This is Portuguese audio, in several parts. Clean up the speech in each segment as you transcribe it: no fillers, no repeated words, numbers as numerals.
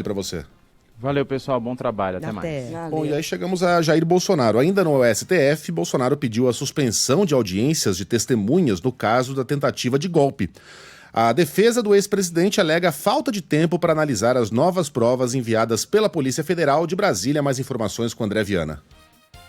para você. Valeu, pessoal. Bom trabalho. Até mais. Até. Bom, e aí chegamos a Jair Bolsonaro. Ainda no STF, Bolsonaro pediu a suspensão de audiências de testemunhas no caso da tentativa de golpe. A defesa do ex-presidente alega falta de tempo para analisar as novas provas enviadas pela Polícia Federal de Brasília. Mais informações com André Viana.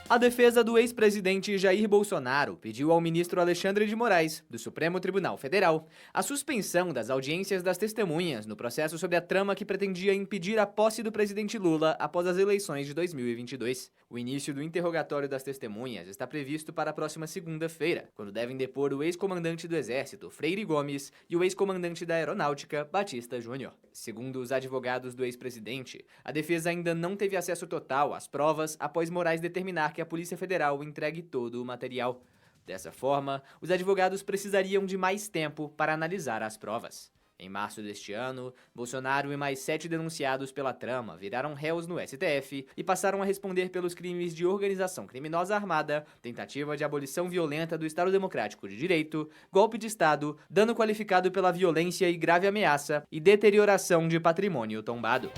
A defesa do ex-presidente Jair Bolsonaro pediu ao ministro Alexandre de Moraes, do Supremo Tribunal Federal, a suspensão das audiências das testemunhas no processo sobre a trama que pretendia impedir a posse do presidente Lula após as eleições de 2022. O início do interrogatório das testemunhas está previsto para a próxima segunda-feira, quando devem depor o ex-comandante do Exército, Freire Gomes, e o ex-comandante da Aeronáutica, Batista Júnior. Segundo os advogados do ex-presidente, a defesa ainda não teve acesso total às provas após Moraes determinar que a Polícia Federal entregue todo o material. Dessa forma, os advogados precisariam de mais tempo para analisar as provas. Em março deste ano, Bolsonaro e mais 7 denunciados pela trama viraram réus no STF e passaram a responder pelos crimes de organização criminosa armada, tentativa de abolição violenta do Estado Democrático de Direito, golpe de Estado, dano qualificado pela violência e grave ameaça e deterioração de patrimônio tombado.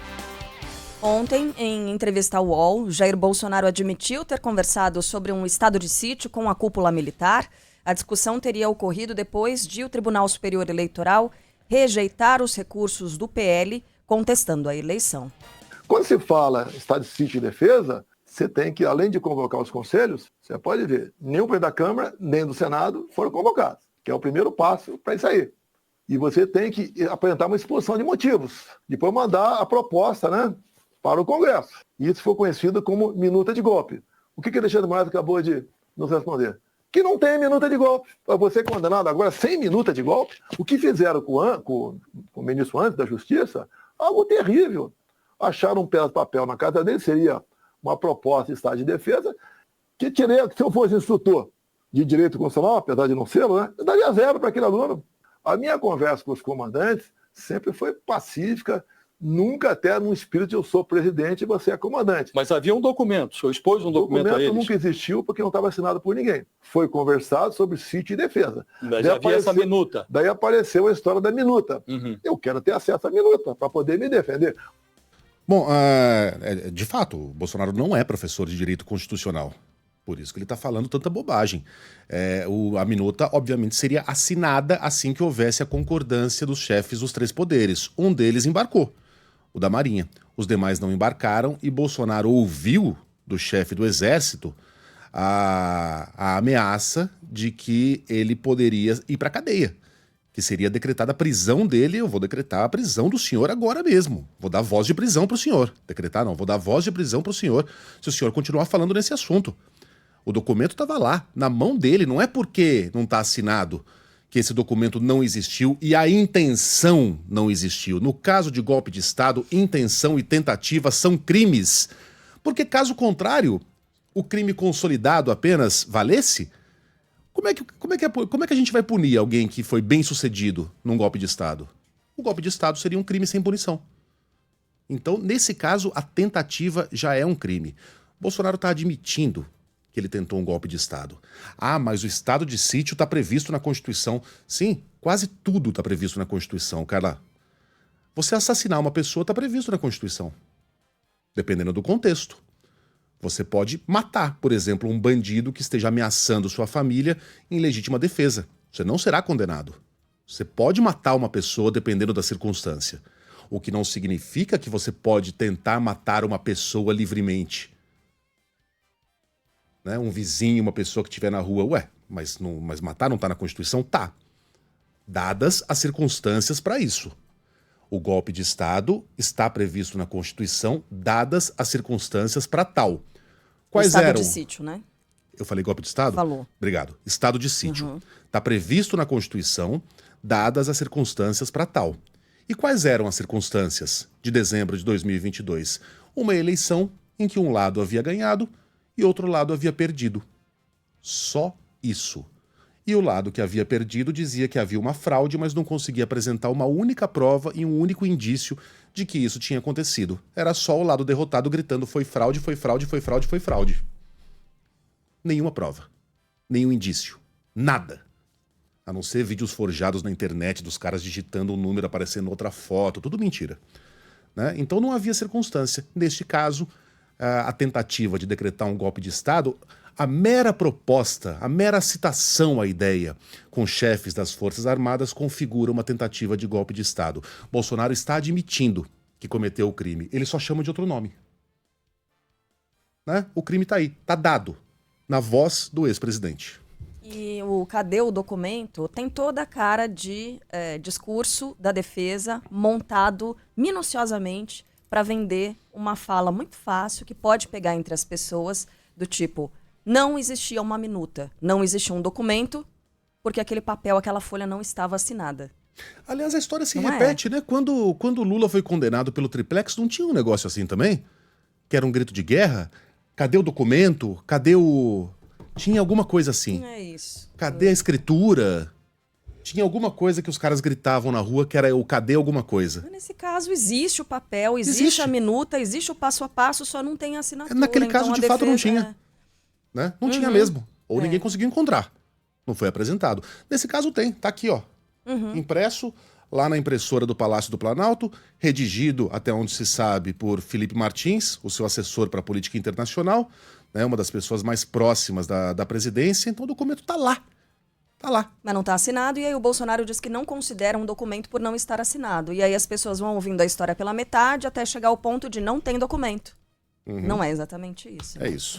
Ontem, em entrevista ao UOL, Jair Bolsonaro admitiu ter conversado sobre um estado de sítio com a cúpula militar. A discussão teria ocorrido depois de o Tribunal Superior Eleitoral rejeitar os recursos do PL contestando a eleição. Quando se fala estado de sítio e defesa, você tem que, além de convocar os conselhos, você pode ver, nem o presidente da Câmara, nem do Senado foram convocados, que é o primeiro passo para isso aí. E você tem que apresentar uma exposição de motivos, depois mandar a proposta, né, para o Congresso. E isso foi conhecido como minuta de golpe. O que Alexandre de Moraes acabou de nos responder? Que não tem minuta de golpe. Para você condenado agora sem minuta de golpe, o que fizeram com o ministro antes da Justiça, algo terrível. Acharam um pedaço de papel na casa dele, seria uma proposta de estado de defesa, que se eu fosse instrutor de direito constitucional, apesar de não ser, né, eu daria 0 para aquele aluno. A minha conversa com os comandantes sempre foi pacífica, nunca até num espírito de eu sou presidente e você é comandante. Mas havia um documento, o senhor expôs um documento a eles? Nunca existiu porque não estava assinado por ninguém. Foi conversado sobre sítio e defesa. Mas havia essa minuta. Daí apareceu a história da minuta. Eu quero ter acesso à minuta para poder me defender. Bom, de fato, o Bolsonaro não é professor de direito constitucional. Por isso que ele está falando tanta bobagem. A minuta, obviamente, seria assinada assim que houvesse a concordância dos chefes dos 3 poderes. Um deles embarcou, o da Marinha. Os demais não embarcaram e Bolsonaro ouviu do chefe do Exército a ameaça de que ele poderia ir para a cadeia, que seria decretada a prisão dele. Eu vou decretar a prisão do senhor agora mesmo. Vou dar voz de prisão para o senhor. Decretar não, vou dar voz de prisão para o senhor se o senhor continuar falando nesse assunto. O documento estava lá, na mão dele. Não é porque não está assinado que esse documento não existiu e a intenção não existiu. No caso de golpe de Estado, intenção e tentativa são crimes. Porque, caso contrário, o crime consolidado apenas valesse? Como é que a gente vai punir alguém que foi bem sucedido num golpe de Estado? O golpe de Estado seria um crime sem punição. Então, nesse caso, a tentativa já é um crime. Bolsonaro está admitindo que ele tentou um golpe de Estado. Ah, mas o estado de sítio está previsto na Constituição. Sim, quase tudo está previsto na Constituição, Carla. Você assassinar uma pessoa está previsto na Constituição, dependendo do contexto. Você pode matar, por exemplo, um bandido que esteja ameaçando sua família em legítima defesa. Você não será condenado. Você pode matar uma pessoa dependendo da circunstância. O que não significa que você pode tentar matar uma pessoa livremente. Né? Um vizinho, uma pessoa que estiver na rua, mas matar não está na Constituição? Tá. Dadas as circunstâncias para isso. O golpe de Estado está previsto na Constituição, dadas as circunstâncias para tal. Quais eram? Estado de sítio, né? Eu falei golpe de Estado? Falou. Obrigado. Estado de sítio. Está previsto na Constituição, dadas as circunstâncias para tal. E quais eram as circunstâncias de dezembro de 2022? Uma eleição em que um lado havia ganhado e outro lado havia perdido. Só isso. E o lado que havia perdido dizia que havia uma fraude, mas não conseguia apresentar uma única prova e um único indício de que isso tinha acontecido. Era só o lado derrotado gritando: foi fraude, foi fraude, foi fraude, foi fraude. Nenhuma prova. Nenhum indício. Nada. A não ser vídeos forjados na internet dos caras digitando um número aparecendo outra foto. Tudo mentira. né? Então não havia circunstância. Neste caso, a tentativa de decretar um golpe de Estado, a mera proposta, a mera citação à ideia com chefes das Forças Armadas configura uma tentativa de golpe de Estado. Bolsonaro está admitindo que cometeu o crime. Ele só chama de outro nome. Né? O crime está aí, está dado, na voz do ex-presidente. E o cadê o documento tem toda a cara de discurso da defesa montado minuciosamente para vender uma fala muito fácil que pode pegar entre as pessoas do tipo, não existia uma minuta, não existia um documento porque aquele papel, aquela folha não estava assinada. Aliás, a história se repete, né? Quando Lula foi condenado pelo triplex, não tinha um negócio assim também? Que era um grito de guerra? Cadê o documento? Cadê o... Tinha alguma coisa assim. É isso. Cadê a escritura? Tinha alguma coisa que os caras gritavam na rua que era o cadê alguma coisa. Nesse caso, existe o papel, existe a minuta, existe o passo a passo, só não tem assinatura. Naquele caso, então, de fato, não tinha. Né? Não tinha mesmo. Ou ninguém conseguiu encontrar. Não foi apresentado. Nesse caso tem, tá aqui, ó. Impresso lá na impressora do Palácio do Planalto, redigido, até onde se sabe, por Felipe Martins, o seu assessor para a política internacional, né, uma das pessoas mais próximas da presidência. Então o documento tá lá. Tá lá. Mas não está assinado, e aí o Bolsonaro diz que não considera um documento por não estar assinado. E aí as pessoas vão ouvindo a história pela metade até chegar ao ponto de não tem documento. Não é exatamente isso. É isso.